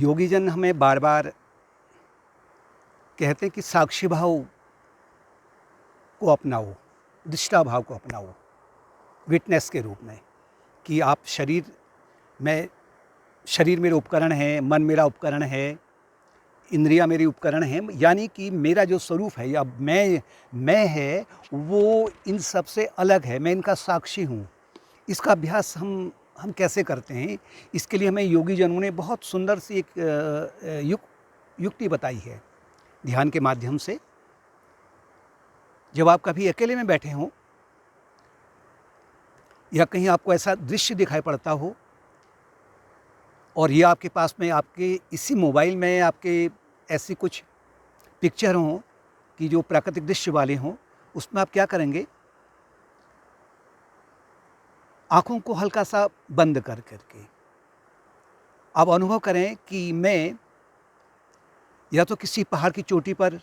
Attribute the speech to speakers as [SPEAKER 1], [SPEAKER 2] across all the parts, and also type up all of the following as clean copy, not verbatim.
[SPEAKER 1] योगीजन हमें बार बार कहते हैं कि साक्षी भाव को अपनाओ, दृष्टा भाव को अपनाओ, विटनेस के रूप में। कि आप शरीर मेरे उपकरण हैं, मन मेरा उपकरण है, इंद्रियां मेरी उपकरण हैं। यानी कि मेरा जो स्वरूप है या मैं है, वो इन सब से अलग है, मैं इनका साक्षी हूँ। इसका अभ्यास हम कैसे करते हैं? इसके लिए हमें योगी जनों ने बहुत सुंदर सी एक युक्ति बताई है ध्यान के माध्यम से। जब आप कभी अकेले में बैठे हों या कहीं आपको ऐसा दृश्य दिखाई पड़ता हो और ये आपके पास में, आपके इसी मोबाइल में आपके ऐसी कुछ पिक्चर हों कि जो प्राकृतिक दृश्य वाले हों, उसमें आप क्या करेंगे? आँखों को हल्का सा बंद कर करके आप अनुभव करें कि मैं या तो किसी पहाड़ की चोटी पर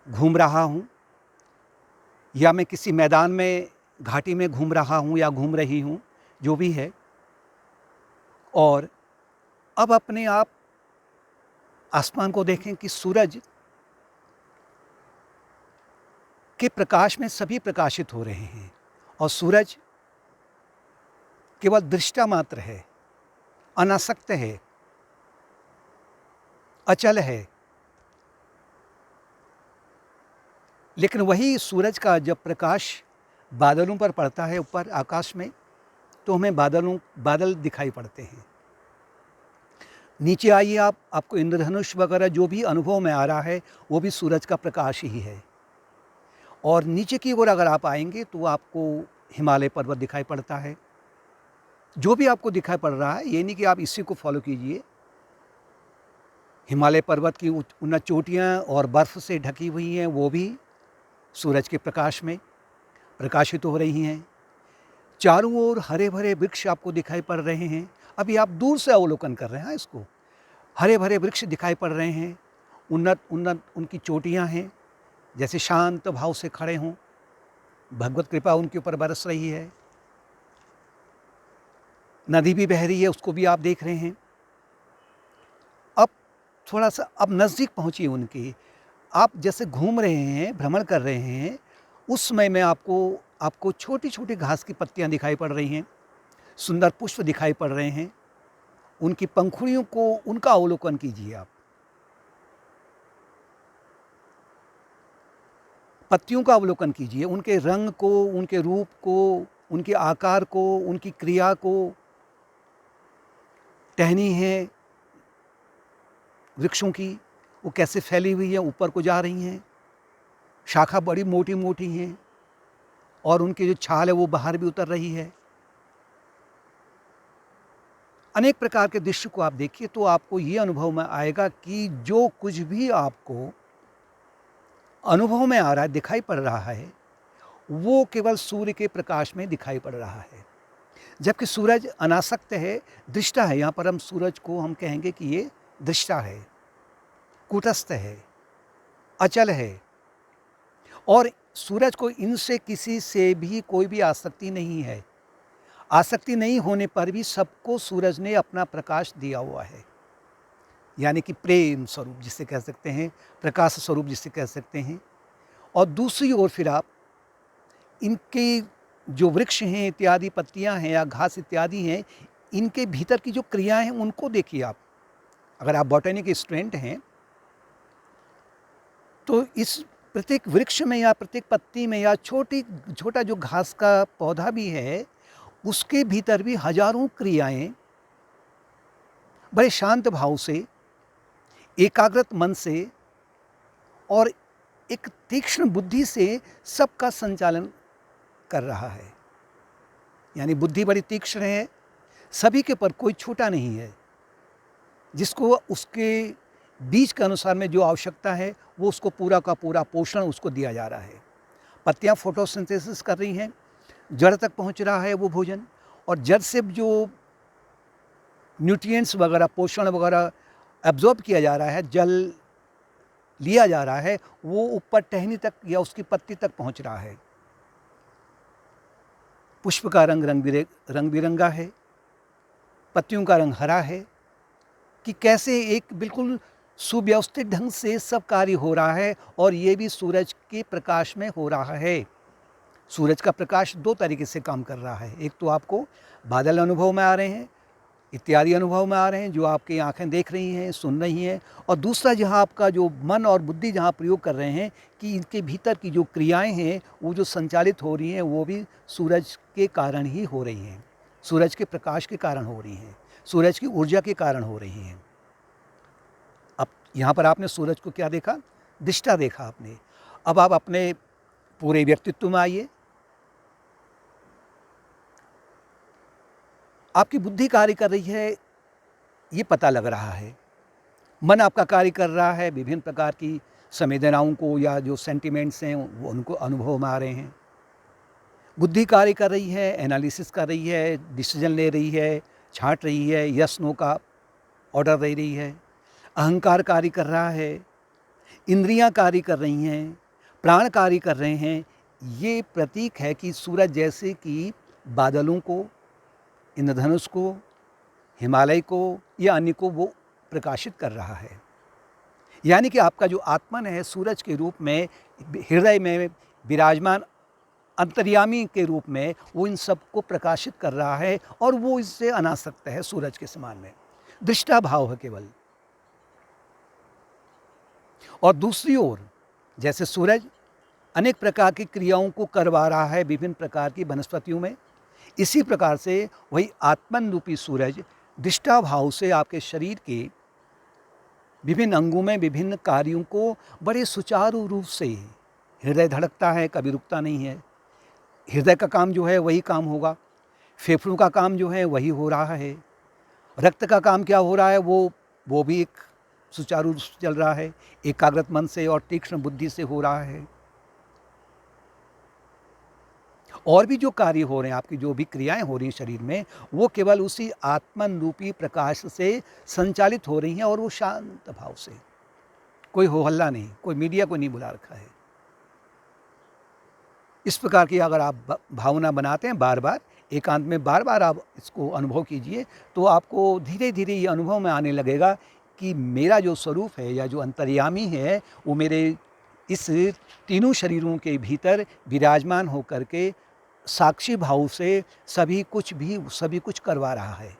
[SPEAKER 1] घूम रहा हूँ, या मैं किसी मैदान में, घाटी में घूम रहा हूँ या घूम रही हूँ, जो भी है। और अब अपने आप आसमान को देखें कि सूरज के प्रकाश में सभी प्रकाशित हो रहे हैं और सूरज केवल दृष्टा मात्र है, अनासक्त है, अचल है। लेकिन वही सूरज का जब प्रकाश बादलों पर पड़ता है ऊपर आकाश में, तो हमें बादल दिखाई पड़ते हैं। नीचे आइए, आपको इंद्रधनुष वगैरह जो भी अनुभव में आ रहा है, वो भी सूरज का प्रकाश ही है। और नीचे की ओर अगर आप आएंगे तो आपको हिमालय पर्वत दिखाई पड़ता है। जो भी आपको दिखाई पड़ रहा है, ये नहीं कि आप इसी को फॉलो कीजिए। हिमालय पर्वत की उन्नत चोटियाँ और बर्फ़ से ढकी हुई हैं, वो भी सूरज के प्रकाश में प्रकाशित हो रही हैं। चारों ओर हरे भरे वृक्ष आपको दिखाई पड़ रहे हैं। अभी आप दूर से अवलोकन कर रहे हैं इसको। हरे भरे वृक्ष दिखाई पड़ रहे हैं, उन्नत उन्नत उनकी चोटियाँ हैं, जैसे शांत भाव से खड़े हों। भगवत कृपा उनके ऊपर बरस रही है। नदी भी बह रही है, उसको भी आप देख रहे हैं। अब थोड़ा सा अब नज़दीक पहुँचिए उनके। आप जैसे घूम रहे हैं, भ्रमण कर रहे हैं, उस समय में आपको छोटी छोटी घास की पत्तियाँ दिखाई पड़ रही हैं, सुंदर पुष्प दिखाई पड़ रहे हैं। उनकी पंखुड़ियों को, उनका अवलोकन कीजिए आप। पत्तियों का अवलोकन कीजिए, उनके रंग को, उनके रूप को, उनके आकार को, उनकी क्रिया को। टहनी है वृक्षों की, वो कैसे फैली हुई है, ऊपर को जा रही हैं। शाखा बड़ी मोटी मोटी हैं और उनकी जो छाल है वो बाहर भी उतर रही है। अनेक प्रकार के दृश्य को आप देखिए तो आपको ये अनुभव में आएगा कि जो कुछ भी आपको अनुभव में आ रहा है, दिखाई पड़ रहा है, वो केवल सूर्य के प्रकाश में दिखाई पड़ रहा है। जबकि सूरज अनासक्त है, दृष्टा है। यहाँ पर हम सूरज को हम कहेंगे कि ये दृष्टा है, कूटस्थ है, अचल है। और सूरज को इनसे किसी से भी कोई भी आसक्ति नहीं है। आसक्ति नहीं होने पर भी सबको सूरज ने अपना प्रकाश दिया हुआ है। यानी कि प्रेम स्वरूप जिसे कह सकते हैं, प्रकाश स्वरूप जिसे कह सकते हैं। और दूसरी ओर फिर आप इनके जो वृक्ष हैं इत्यादि, पत्तियां हैं या घास इत्यादि हैं, इनके भीतर की जो क्रियाएं हैं उनको देखिए आप। अगर आप बॉटनी के स्टूडेंट हैं तो इस प्रत्येक वृक्ष में या प्रत्येक पत्ती में या छोटा जो घास का पौधा भी है, उसके भीतर भी हजारों क्रियाएं बड़े शांत भाव से, एकाग्रत मन से और एक तीक्ष्ण बुद्धि से सबका संचालन कर रहा है। यानी बुद्धि बड़ी तीक्ष्ण है, सभी के पर कोई छूटा नहीं है। जिसको उसके बीज के अनुसार में जो आवश्यकता है, वो उसको पूरा का पूरा पोषण उसको दिया जा रहा है। पत्तियां फोटोसिंथेसिस कर रही हैं, जड़ तक पहुंच रहा है वो भोजन, और जड़ से जो न्यूट्रिएंट्स वगैरह, पोषण वगैरह एब्जॉर्ब किया जा रहा है, जल लिया जा रहा है, वो ऊपर टहनी तक या उसकी पत्ती तक पहुंच रहा है। पुष्प का रंग रंग बिरंगा है, पत्तियों का रंग हरा है, कि कैसे एक बिल्कुल सुव्यवस्थित ढंग से सब कार्य हो रहा है और ये भी सूरज के प्रकाश में हो रहा है। सूरज का प्रकाश 2 तरीके से काम कर रहा है। एक तो आपको बादल अनुभव में आ रहे हैं, इत्यादि अनुभव में आ रहे हैं जो आपकी आँखें देख रही हैं, सुन रही हैं, और दूसरा जहाँ आपका जो मन और बुद्धि जहाँ प्रयोग कर रहे हैं कि इनके भीतर की जो क्रियाएँ हैं वो जो संचालित हो रही हैं वो भी सूरज के कारण ही हो रही हैं। सूरज के प्रकाश के कारण हो रही हैं, सूरज की ऊर्जा के कारण हो रही हैं। अब यहाँ पर आपने सूरज को क्या देखा? दृष्टा देखा आपने। अब आप अपने पूरे व्यक्तित्व में आइए। आपकी बुद्धि कार्य कर रही है, ये पता लग रहा है। मन आपका कार्य कर रहा है, विभिन्न प्रकार की संवेदनाओं को या जो सेंटिमेंट्स हैं वो उनको अनुभव में आ रहे हैं। बुद्धि कार्य कर रही है, एनालिसिस कर रही है, डिसीजन ले रही है, छांट रही है, यस नो का ऑर्डर दे रही है। अहंकार कार्य कर रहा है, इंद्रियां कार्य कर रही हैं, प्राण कार्य कर रहे हैं। ये प्रतीक है कि सूरज जैसे कि बादलों को, इंद्रधनुष को, हिमालय को या अन्य को वो प्रकाशित कर रहा है। यानी कि आपका जो आत्मन है सूरज के रूप में हृदय में विराजमान अंतर्यामी के रूप में वो इन सब को प्रकाशित कर रहा है और वो इससे अनासक्त है सूरज के समान में। दृष्टा भाव है केवल। और दूसरी ओर जैसे सूरज अनेक प्रकार की क्रियाओं को करवा रहा है विभिन्न प्रकार की वनस्पतियों में, इसी प्रकार से वही आत्मन रूपी सूरज दृष्टा भाव से आपके शरीर के विभिन्न अंगों में विभिन्न कार्यों को बड़े सुचारू रूप से, हृदय धड़कता है कभी रुकता नहीं है, हृदय का काम जो है वही काम होगा, फेफड़ों का काम जो है वही हो रहा है, रक्त का काम क्या हो रहा है वो भी एक सुचारू रूप से चल रहा है, एकाग्रत मन से और तीक्ष्ण बुद्धि से हो रहा है। और भी जो कार्य हो रहे हैं, आपकी जो भी क्रियाएं हो रही हैं शरीर में, वो केवल उसी आत्मन रूपी प्रकाश से संचालित हो रही हैं और वो शांत भाव से। कोई हो हल्ला नहीं, कोई मीडिया को नहीं बुला रखा है। इस प्रकार की अगर आप भावना बनाते हैं बार बार, एकांत में बार बार आप इसको अनुभव कीजिए, तो आपको धीरे धीरे ये अनुभव में आने लगेगा कि मेरा जो स्वरूप है या जो अंतर्यामी है वो मेरे इस तीनों शरीरों के भीतर विराजमान होकर के साक्षी भाव से सभी कुछ करवा रहा है।